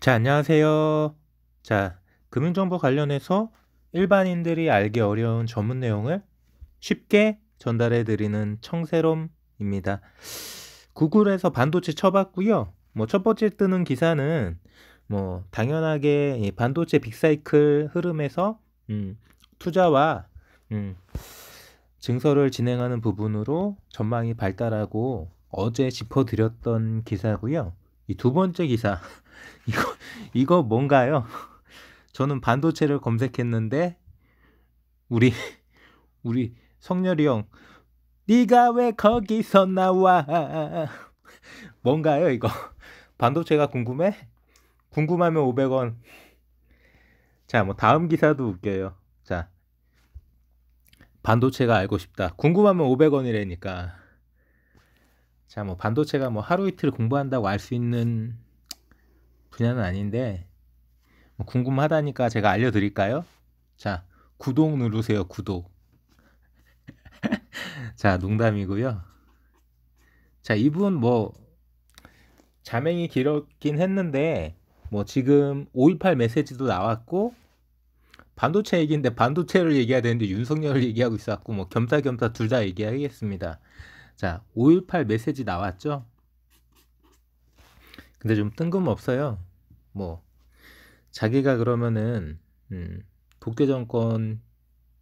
자, 안녕하세요. 자, 금융정보 관련해서 일반인들이 알기 어려운 전문 내용을 쉽게 전달해 드리는 청새롬입니다. 구글에서 반도체 쳐봤고요. 첫 번째 뜨는 기사는 당연하게 이 반도체 빅사이클 흐름에서 투자와 증설을 진행하는 부분으로 전망이 발달하고 어제 짚어드렸던 기사고요. 이 두 번째 기사 이거 이거 뭔가요? 저는 반도체를 검색했는데 우리 우리 성렬이 형, 네가 왜 거기서 나와? 뭔가요 이거? 반도체가 궁금해? 궁금하면 500원. 자, 다음 기사도 웃겨요. 자, 반도체가 알고 싶다. 궁금하면 500원이라니까. 자, 반도체가 하루 이틀 공부한다고 알 수 있는 분야는 아닌데 궁금하다니까 제가 알려드릴까요? 자, 구독 누르세요. 구독. 자, 농담이고요. 자, 이분 자맹이 길었긴 했는데 지금 5.18 메시지도 나왔고 반도체 얘기인데 반도체를 얘기해야 되는데 윤석열을 얘기하고 있었고 겸사겸사 둘 다 얘기하겠습니다. 자, 5.18 메시지 나왔죠? 근데 좀 뜬금없어요. 자기가 그러면은 독재 정권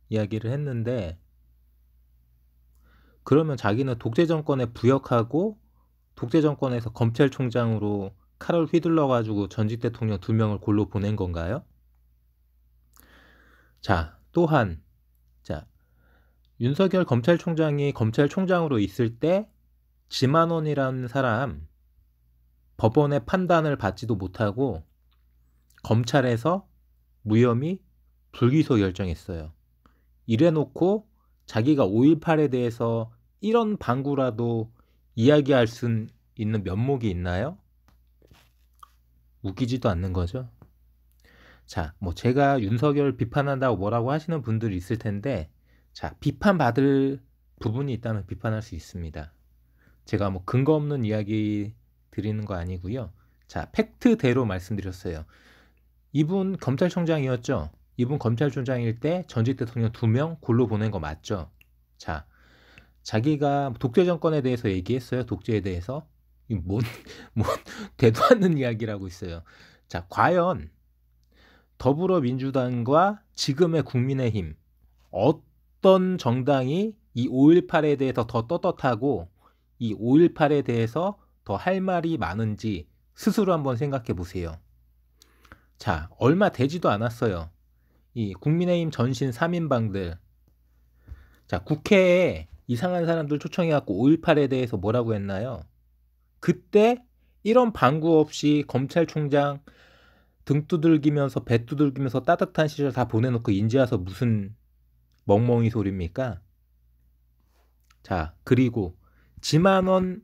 이야기를 했는데 그러면 자기는 독재 정권에 부역하고 독재 정권에서 검찰총장으로 칼을 휘둘러 가지고 전직 대통령 2명을 골로 보낸 건가요? 자, 또한 자, 윤석열 검찰총장이 검찰총장으로 있을 때 지만원이라는 사람 법원의 판단을 받지도 못하고 검찰에서 무혐의 불기소 결정했어요. 이래놓고 자기가 5.18에 대해서 이런 방구라도 이야기할 수 있는 면목이 있나요? 웃기지도 않는 거죠. 자, 제가 윤석열 비판한다고 뭐라고 하시는 분들이 있을 텐데, 자, 비판받을 부분이 있다면 비판할 수 있습니다. 제가 근거 없는 이야기 드리는 거 아니고요. 자, 팩트대로 말씀드렸어요. 이분 검찰총장이었죠? 이분 검찰총장일 때 전직 대통령 2명 골로 보낸 거 맞죠? 자, 자기가 독재 정권에 대해서 얘기했어요. 독재에 대해서. 뭔 되도 않는 이야기라고 있어요. 자, 과연 더불어민주당과 지금의 국민의힘 어떤 정당이 이 5.18에 대해서 더 떳떳하고 이 5.18에 대해서 더 할 말이 많은지 스스로 한번 생각해 보세요. 자, 얼마 되지도 않았어요. 이 국민의힘 전신 3인방들. 자, 국회에 이상한 사람들 초청해갖고 5.18에 대해서 뭐라고 했나요? 그때 이런 방구 없이 검찰총장 등 두들기면서 배 두들기면서 따뜻한 시절 다 보내놓고 인제 와서 무슨 멍멍이 소리입니까? 자, 그리고 지만원에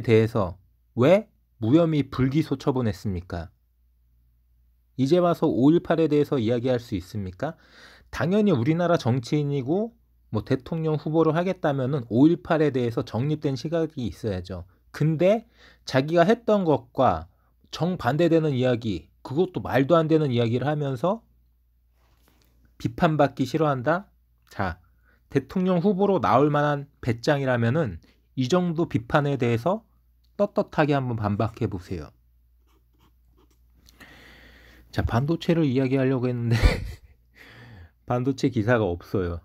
대해서 왜 무혐의 불기소 처분했습니까? 이제 와서 5.18에 대해서 이야기할 수 있습니까? 당연히 우리나라 정치인이고 대통령 후보를 하겠다면은 5.18에 대해서 정립된 시각이 있어야죠. 근데 자기가 했던 것과 정반대되는 이야기, 그것도 말도 안 되는 이야기를 하면서 비판받기 싫어한다? 자, 대통령 후보로 나올 만한 배짱이라면은 이 정도 비판에 대해서 떳떳하게 한번 반박해 보세요. 자, 반도체를 이야기하려고 했는데 반도체 기사가 없어요.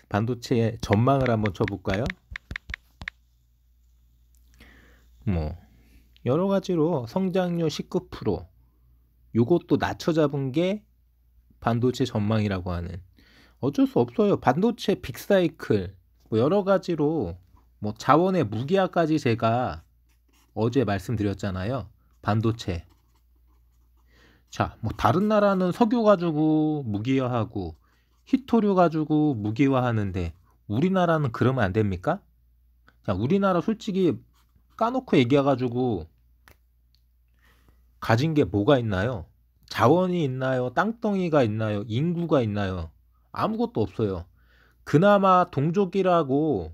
반도체 전망을 한번 쳐볼까요? 여러 가지로 성장률 19%, 요것도 낮춰 잡은 게 반도체 전망이라고 하는. 어쩔 수 없어요. 반도체 빅사이클 여러 가지로 자원의 무기화까지 제가 어제 말씀드렸잖아요. 반도체. 자, 다른 나라는 석유 가지고 무기화하고 히토류 가지고 무기화하는데 우리나라는 그러면 안 됩니까? 자, 우리나라 솔직히 까놓고 얘기해가지고 가진 게 뭐가 있나요? 자원이 있나요? 땅덩이가 있나요? 인구가 있나요? 아무것도 없어요. 그나마 동족이라고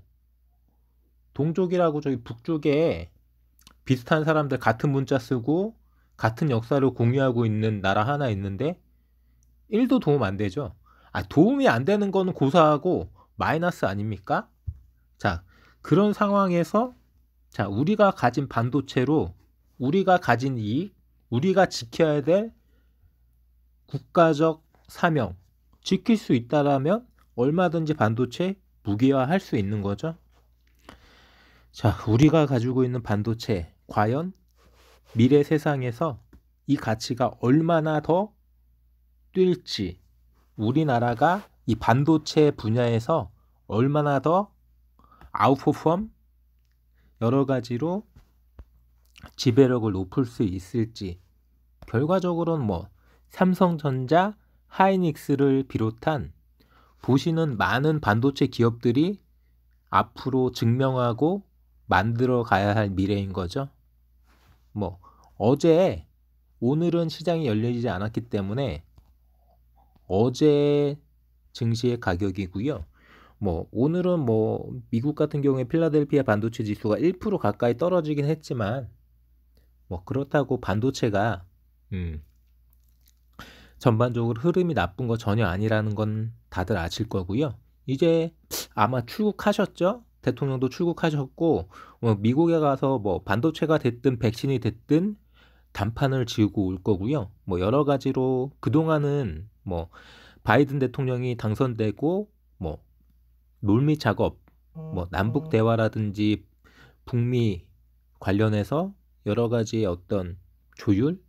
저기 북쪽에 비슷한 사람들 같은 문자 쓰고 같은 역사를 공유하고 있는 나라 하나 있는데 1도 도움 안 되죠. 도움이 안 되는 거는 고사하고 마이너스 아닙니까? 자, 그런 상황에서 자, 우리가 가진 반도체로 우리가 가진 이익, 우리가 지켜야 될 국가적 사명 지킬 수 있다라면 얼마든지 반도체 무기화할 수 있는 거죠. 자, 우리가 가지고 있는 반도체 과연 미래 세상에서 이 가치가 얼마나 더 뛸지, 우리나라가 이 반도체 분야에서 얼마나 더 아웃퍼폼 여러 가지로 지배력을 높일 수 있을지, 결과적으로는 뭐 삼성전자, 하이닉스를 비롯한 보시는 많은 반도체 기업들이 앞으로 증명하고 만들어 가야 할 미래인 거죠. 뭐 어제 오늘은 시장이 열리지 않았기 때문에 어제 증시의 가격이고요. 뭐 오늘은 뭐 미국 같은 경우에 필라델피아 반도체 지수가 1% 가까이 떨어지긴 했지만 뭐 그렇다고 반도체가 전반적으로 흐름이 나쁜 거 전혀 아니라는 건 다들 아실 거고요. 이제 아마 출국하셨죠? 대통령도 출국하셨고 미국에 가서 뭐 반도체가 됐든 백신이 됐든 단판을 지우고 올 거고요. 뭐 여러 가지로 그동안은 뭐 바이든 대통령이 당선되고 뭐 놀미 작업, 뭐 남북 대화라든지 북미 관련해서 여러 가지의 어떤 조율,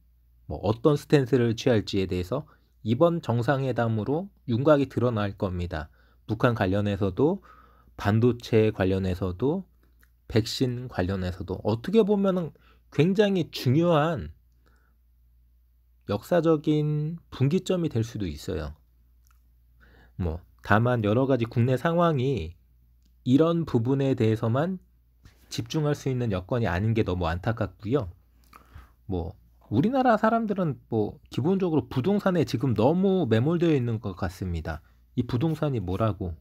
뭐 어떤 스탠스를 취할지에 대해서 이번 정상회담으로 윤곽이 드러날 겁니다. 북한 관련해서도 반도체 관련해서도 백신 관련해서도 어떻게 보면은 굉장히 중요한 역사적인 분기점이 될 수도 있어요. 뭐 다만 여러 가지 국내 상황이 이런 부분에 대해서만 집중할 수 있는 여건이 아닌 게 너무 안타깝고요. 뭐 우리나라 사람들은 뭐 기본적으로 부동산에 지금 너무 매몰되어 있는 것 같습니다. 이 부동산이 뭐라고?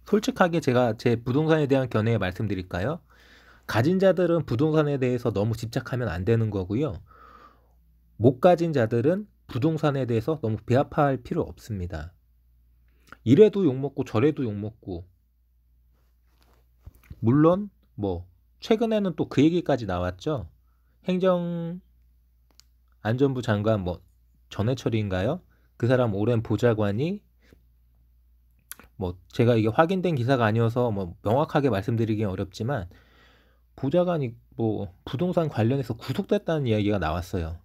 솔직하게 제가 제 부동산에 대한 견해 말씀드릴까요? 가진 자들은 부동산에 대해서 너무 집착하면 안 되는 거고요. 못 가진 자들은 부동산에 대해서 너무 배아파할 필요 없습니다. 이래도 욕먹고 저래도 욕먹고, 물론 뭐 최근에는 또 그 얘기까지 나왔죠. 행정안전부 장관 뭐 전해철인가요? 그 사람 오랜 보좌관이 뭐 제가 이게 확인된 기사가 아니어서 뭐 명확하게 말씀드리긴 어렵지만 보좌관이 뭐 부동산 관련해서 구속됐다는 이야기가 나왔어요.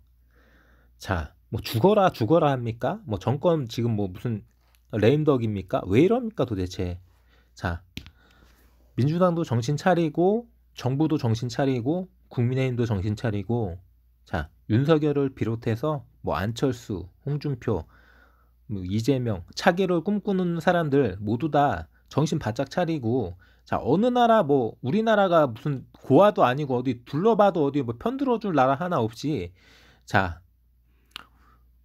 자, 뭐 죽어라 합니까? 뭐 정권 지금 뭐 무슨 레임덕입니까? 왜 이럽니까 도대체? 자, 민주당도 정신 차리고 정부도 정신 차리고 국민의힘도 정신 차리고 자, 윤석열을 비롯해서 뭐 안철수, 홍준표, 뭐 이재명, 차기를 꿈꾸는 사람들 모두 다 정신 바짝 차리고 자, 어느 나라 뭐 우리나라가 무슨 고아도 아니고 어디 둘러봐도 어디 뭐 편들어줄 나라 하나 없이 자,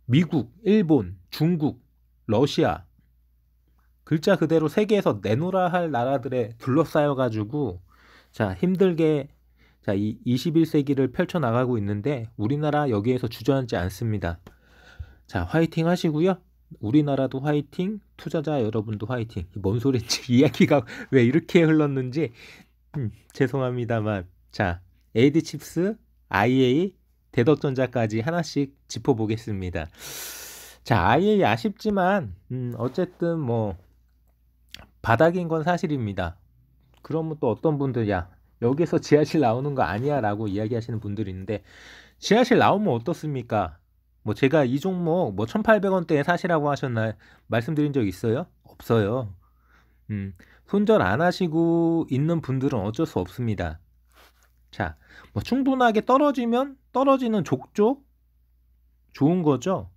미국, 일본, 중국, 러시아 글자 그대로 세계에서 내놓으라 할 나라들에 둘러싸여 가지고 자, 힘들게 자, 이 21세기를 펼쳐 나가고 있는데 우리나라 여기에서 주저앉지 않습니다. 자, 화이팅 하시고요. 우리나라도 화이팅, 투자자 여러분도 화이팅. 뭔 소리인지 이야기가 왜 이렇게 흘렀는지 죄송합니다만 자, AD칩스, IA, 대덕전자까지 하나씩 짚어보겠습니다. 자, IA 아쉽지만 어쨌든 뭐 바닥인 건 사실입니다. 그러면 또 어떤 분들 야 여기서 지하실 나오는 거 아니야 라고 이야기하시는 분들이 있는데 지하실 나오면 어떻습니까? 뭐 제가 이 종목 뭐 1800원대에 사시라고 하셨나 말씀드린 적 있어요? 없어요. 손절 안 하시고 있는 분들은 어쩔 수 없습니다. 자, 뭐 충분하게 떨어지면 떨어지는 족족 좋은 거죠.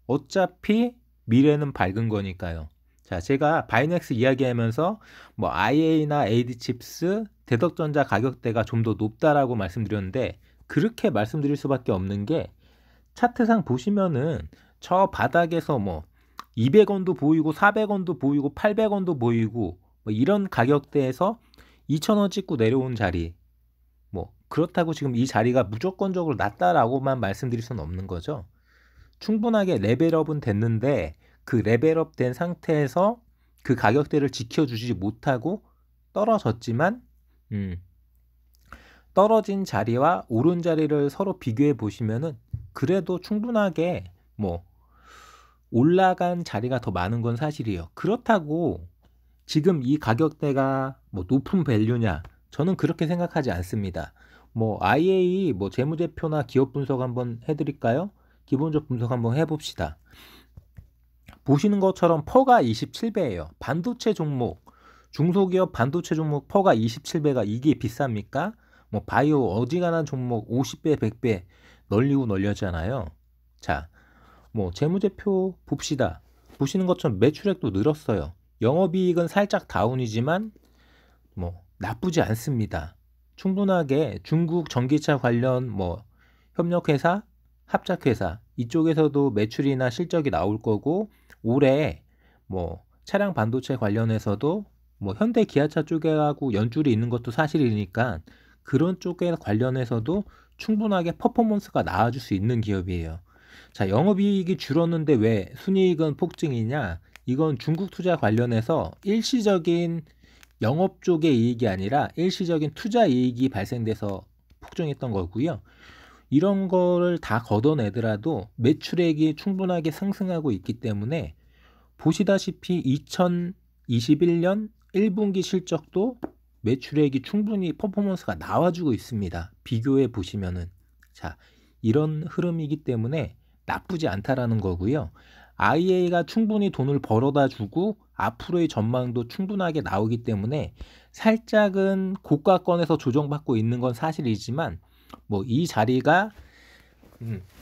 어차피 미래는 밝은 거니까요. 자, 제가 바이넥스 이야기하면서 뭐 IA나 AD칩스, 대덕전자 가격대가 좀 더 높다라고 말씀드렸는데 그렇게 말씀드릴 수밖에 없는 게 차트상 보시면은 저 바닥에서 뭐 200원도 보이고 400원도 보이고 800원도 보이고 뭐 이런 가격대에서 2000원 찍고 내려온 자리 뭐 그렇다고 지금 이 자리가 무조건적으로 낮다라고만 말씀드릴 수는 없는 거죠. 충분하게 레벨업은 됐는데 그 레벨업 된 상태에서 그 가격대를 지켜주지 못하고 떨어졌지만 떨어진 자리와 오른 자리를 서로 비교해 보시면은 그래도 충분하게 뭐 올라간 자리가 더 많은 건 사실이에요. 그렇다고 지금 이 가격대가 뭐 높은 밸류냐? 저는 그렇게 생각하지 않습니다. 뭐 IA 뭐 재무제표나 기업 분석 한번 해드릴까요? 기본적 분석 한번 해봅시다. 보시는 것처럼 퍼가 27배예요. 반도체 종목, 중소기업 반도체 종목 퍼가 27배가 이게 비쌉니까? 뭐 바이오 어지간한 종목 50배, 100배 널리고 널려잖아요. 자, 뭐 재무제표 봅시다. 보시는 것처럼 매출액도 늘었어요. 영업이익은 살짝 다운이지만 뭐 나쁘지 않습니다. 충분하게 중국 전기차 관련 뭐 협력회사, 합작회사 이쪽에서도 매출이나 실적이 나올 거고 올해 뭐 차량 반도체 관련해서도 뭐 현대 기아차 쪽하고 연줄이 있는 것도 사실이니까 그런 쪽에 관련해서도 충분하게 퍼포먼스가 나아질 수 있는 기업이에요. 자, 영업이익이 줄었는데 왜 순이익은 폭증이냐? 이건 중국 투자 관련해서 일시적인 영업 쪽의 이익이 아니라 일시적인 투자 이익이 발생돼서 폭증했던 거고요. 이런 거를 다 걷어내더라도 매출액이 충분하게 상승하고 있기 때문에 보시다시피 2021년 1분기 실적도 매출액이 충분히 퍼포먼스가 나와주고 있습니다. 비교해 보시면은. 자, 이런 흐름이기 때문에 나쁘지 않다라는 거고요. IA가 충분히 돈을 벌어다 주고 앞으로의 전망도 충분하게 나오기 때문에 살짝은 고가권에서 조정받고 있는 건 사실이지만 뭐 이 자리가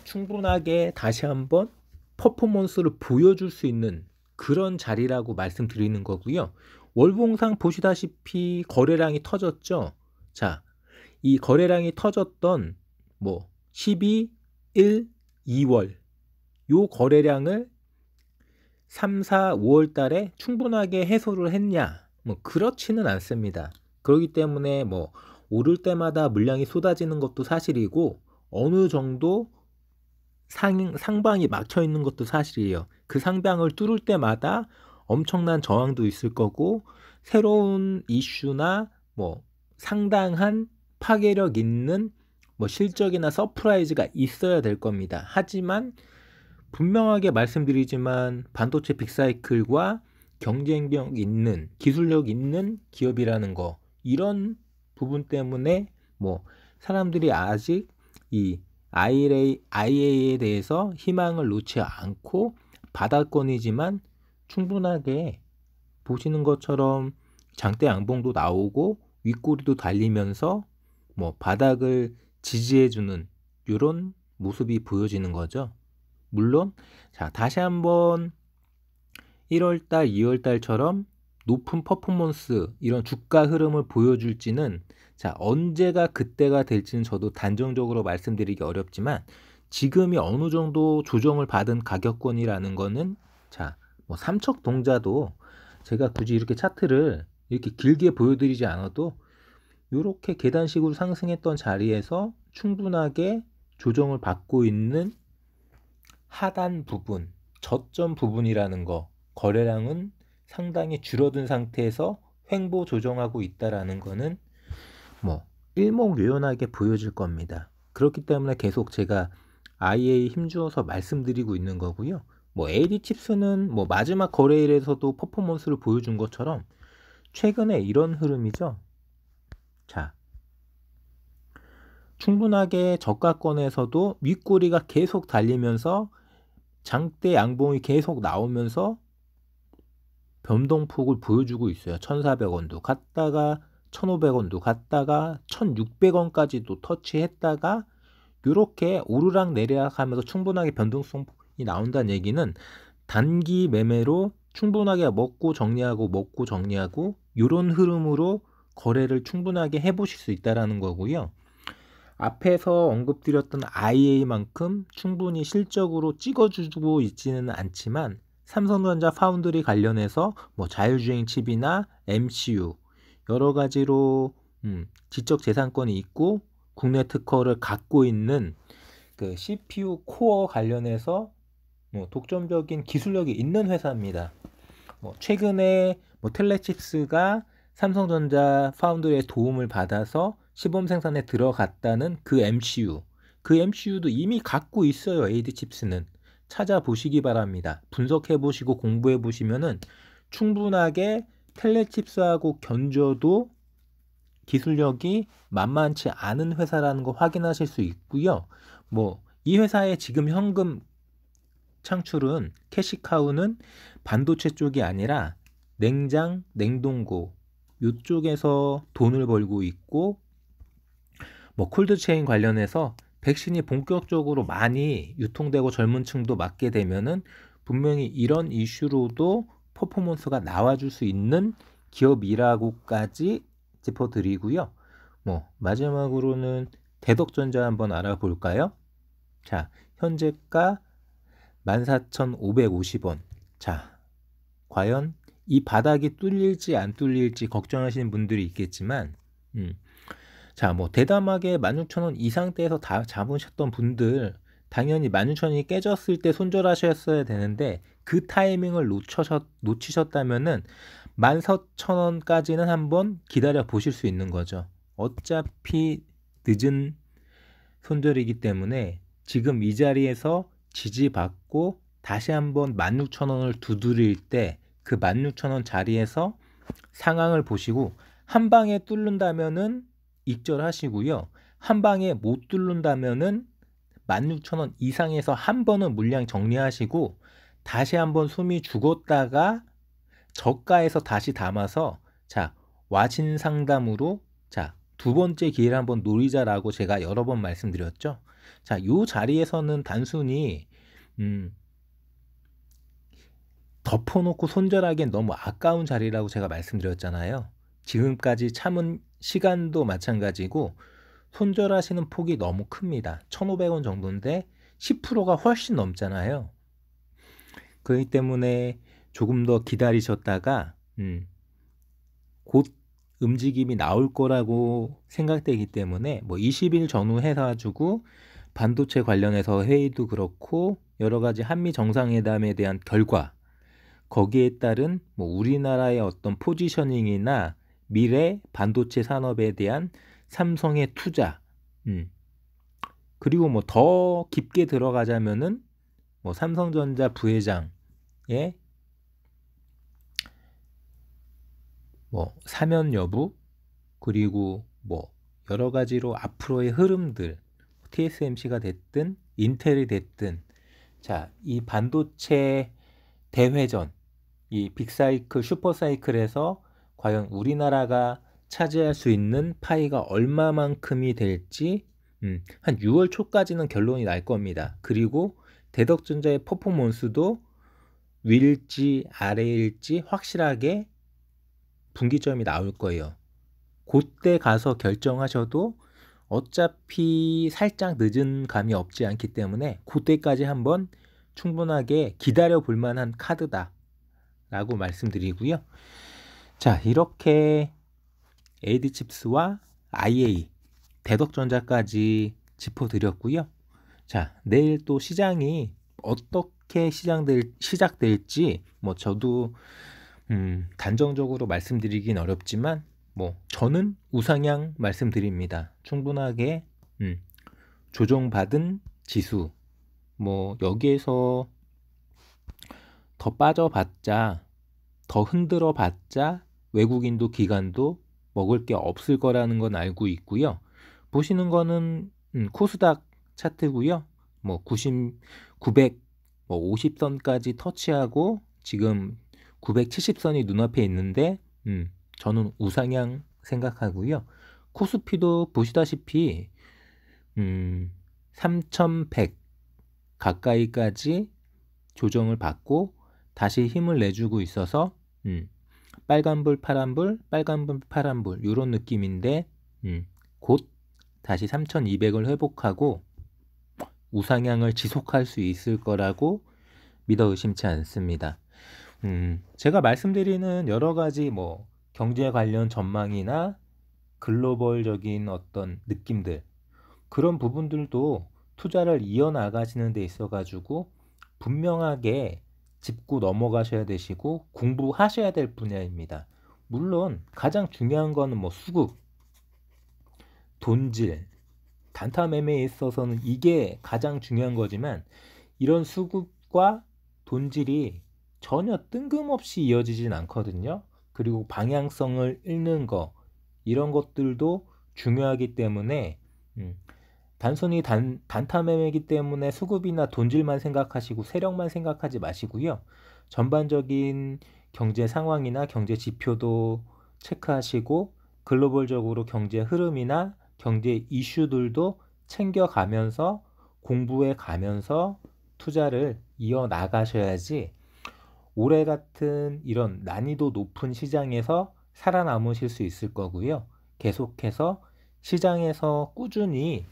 충분하게 다시 한번 퍼포먼스를 보여줄 수 있는 그런 자리라고 말씀드리는 거고요. 월봉상 보시다시피 거래량이 터졌죠. 자, 이 거래량이 터졌던 뭐 12, 1, 2월 요 거래량을 3, 4, 5월 달에 충분하게 해소를 했냐? 뭐 그렇지는 않습니다. 그렇기 때문에 뭐 오를 때마다 물량이 쏟아지는 것도 사실이고 어느 정도 상방이 막혀 있는 것도 사실이에요. 그 상방을 뚫을 때마다 엄청난 저항도 있을 거고 새로운 이슈나 뭐 상당한 파괴력 있는 뭐 실적이나 서프라이즈가 있어야 될 겁니다. 하지만 분명하게 말씀드리지만 반도체 빅사이클과 경쟁력 있는 기술력 있는 기업이라는 거 이런 부분 때문에 뭐 사람들이 아직 이 IA에 대해서 희망을 놓지 않고 바닥권이지만 충분하게 보시는 것처럼 장대 양봉도 나오고 윗꼬리도 달리면서 뭐 바닥을 지지해주는 이런 모습이 보여지는 거죠. 물론 자 다시 한번 1월달, 2월달처럼 높은 퍼포먼스 이런 주가 흐름을 보여줄지는 자 언제가 그때가 될지는 저도 단정적으로 말씀드리기 어렵지만 지금이 어느 정도 조정을 받은 가격권이라는 거는 자 뭐 삼척동자도 제가 굳이 이렇게 차트를 이렇게 길게 보여드리지 않아도 이렇게 계단식으로 상승했던 자리에서 충분하게 조정을 받고 있는 하단 부분, 저점 부분이라는 거 거래량은 상당히 줄어든 상태에서 횡보 조정하고 있다라는 거는 뭐 일목요연하게 보여질 겁니다. 그렇기 때문에 계속 제가 IA 힘주어서 말씀드리고 있는 거고요. 뭐 AD칩스는 뭐 마지막 거래일에서도 퍼포먼스를 보여준 것처럼 최근에 이런 흐름이죠. 자, 충분하게 저가권에서도 윗꼬리가 계속 달리면서 장대 양봉이 계속 나오면서 변동폭을 보여주고 있어요. 1,400원도 갔다가 1,500원도 갔다가 1,600원까지도 터치했다가 이렇게 오르락 내리락 하면서 충분하게 변동성이 나온다는 얘기는 단기 매매로 충분하게 먹고 정리하고 이런 흐름으로 거래를 충분하게 해보실 수 있다는 거고요. 앞에서 언급드렸던 IA만큼 충분히 실적으로 찍어주고 있지는 않지만 삼성전자 파운드리 관련해서 뭐 자율주행 칩이나 MCU 여러 가지로 지적 재산권이 있고 국내 특허를 갖고 있는 그 CPU 코어 관련해서 뭐 독점적인 기술력이 있는 회사입니다. 뭐 최근에 뭐 텔레칩스가 삼성전자 파운드리의 도움을 받아서 시범 생산에 들어갔다는 그 MCU도 이미 갖고 있어요. AD칩스는 찾아보시기 바랍니다. 분석해 보시고 공부해 보시면은 충분하게 텔레칩스하고 견줘도 기술력이 만만치 않은 회사라는 거 확인하실 수 있고요. 뭐 이 회사의 지금 현금 창출은 캐시카우는 반도체 쪽이 아니라 냉장, 냉동고 이쪽에서 돈을 벌고 있고, 뭐 콜드체인 관련해서 백신이 본격적으로 많이 유통되고 젊은 층도 맞게 되면은 분명히 이런 이슈로도 퍼포먼스가 나와줄 수 있는 기업이라고까지 짚어드리고요. 뭐 마지막으로는 대덕전자 한번 알아볼까요? 자, 현재가 14,550원. 자, 과연 이 바닥이 뚫릴지 안 뚫릴지 걱정하시는 분들이 있겠지만, 자, 뭐 대담하게 16,000원 이상대에서 다 잡으셨던 분들 당연히 16,000원이 깨졌을 때 손절하셨어야 되는데 그 타이밍을 놓치셨다면은 14,000원까지는 한번 기다려 보실 수 있는 거죠. 어차피 늦은 손절이기 때문에 지금 이 자리에서 지지받고 다시 한번 16,000원을 두드릴 때 그 16,000원 자리에서 상황을 보시고 한 방에 뚫는다면은 익절하시고요. 한 방에 못 뚫는다면은 16,000원 이상에서 한 번은 물량 정리하시고 다시 한번 숨이 죽었다가 저가에서 다시 담아서 자, 와진 상담으로 자, 두 번째 기회를 한번 노리자라고 제가 여러 번 말씀드렸죠. 자, 요 자리에서는 단순히 덮어놓고 손절하기엔 너무 아까운 자리라고 제가 말씀드렸잖아요. 지금까지 참은 시간도 마찬가지고 손절하시는 폭이 너무 큽니다. 1,500원 정도인데 10%가 훨씬 넘잖아요. 그렇기 때문에 조금 더 기다리셨다가 곧 움직임이 나올 거라고 생각되기 때문에 뭐 20일 전후 해가지고 반도체 관련해서 회의도 그렇고 여러 가지 한미 정상회담에 대한 결과, 거기에 따른 뭐 우리나라의 어떤 포지셔닝이나 미래 반도체 산업에 대한 삼성의 투자, 그리고 뭐 더 깊게 들어가자면은 뭐 삼성전자 부회장의 뭐 사면 여부, 그리고 뭐 여러 가지로 앞으로의 흐름들, TSMC가 됐든 인텔이 됐든, 자, 이 반도체 대회전, 이 빅사이클, 슈퍼사이클에서 과연 우리나라가 차지할 수 있는 파이가 얼마만큼이 될지 한 6월 초까지는 결론이 날 겁니다. 그리고 대덕전자의 퍼포먼스도 위일지 아래일지 확실하게 분기점이 나올 거예요. 그때 가서 결정하셔도 어차피 살짝 늦은 감이 없지 않기 때문에 그때까지 한번 충분하게 기다려 볼 만한 카드다 라고 말씀드리고요. 자, 이렇게 AD칩스와 IA, 대덕전자까지 짚어드렸고요. 자, 내일 또 시장이 어떻게 시작될지 뭐 저도 단정적으로 말씀드리긴 어렵지만 뭐 저는 우상향 말씀드립니다. 충분하게 조정받은 지수, 뭐 여기에서 더 빠져봤자, 더 흔들어봤자 외국인도 기관도 먹을 게 없을 거라는 건 알고 있고요. 보시는 거는 코스닥 차트고요. 뭐 950선까지 터치하고 지금 970선이 눈앞에 있는데 저는 우상향 생각하고요. 코스피도 보시다시피 3100 가까이까지 조정을 받고 다시 힘을 내주고 있어서 빨간불 파란불 빨간불 파란불 이런 느낌인데 곧 다시 3200을 회복하고 우상향을 지속할 수 있을 거라고 믿어 의심치 않습니다. 제가 말씀드리는 여러 가지 뭐 경제 관련 전망이나 글로벌적인 어떤 느낌들, 그런 부분들도 투자를 이어나가시는 데 있어가지고 분명하게 짚고 넘어가셔야 되시고 공부하셔야 될 분야입니다. 물론 가장 중요한 거는 뭐 수급, 돈질, 단타 매매에 있어서는 이게 가장 중요한 거지만 이런 수급과 돈질이 전혀 뜬금없이 이어지진 않거든요. 그리고 방향성을 잃는 거 이런 것들도 중요하기 때문에 단순히 단타 매매이기 때문에 수급이나 돈질만 생각하시고 세력만 생각하지 마시고요. 전반적인 경제 상황이나 경제 지표도 체크하시고 글로벌적으로 경제 흐름이나 경제 이슈들도 챙겨가면서 공부해 가면서 투자를 이어나가셔야지 올해 같은 이런 난이도 높은 시장에서 살아남으실 수 있을 거고요. 계속해서 시장에서 꾸준히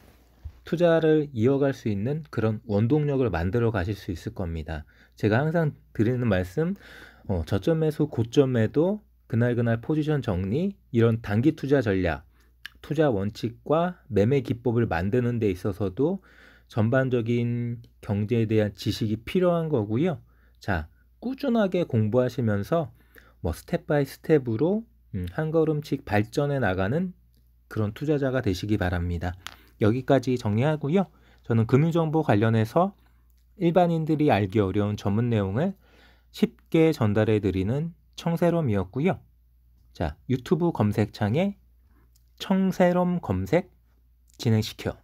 투자를 이어갈 수 있는 그런 원동력을 만들어 가실 수 있을 겁니다. 제가 항상 드리는 말씀, 저점 매수, 고점 매도, 그날 포지션 정리, 이런 단기 투자 전략, 투자 원칙과 매매 기법을 만드는 데 있어서도 전반적인 경제에 대한 지식이 필요한 거고요. 자, 꾸준하게 공부하시면서 뭐 스텝 바이 스텝으로 한 걸음씩 발전해 나가는 그런 투자자가 되시기 바랍니다. 여기까지 정리하고요. 저는 금융정보 관련해서 일반인들이 알기 어려운 전문 내용을 쉽게 전달해 드리는 청세롬이었고요. 자, 유튜브 검색창에 청세롬 검색 진행시켜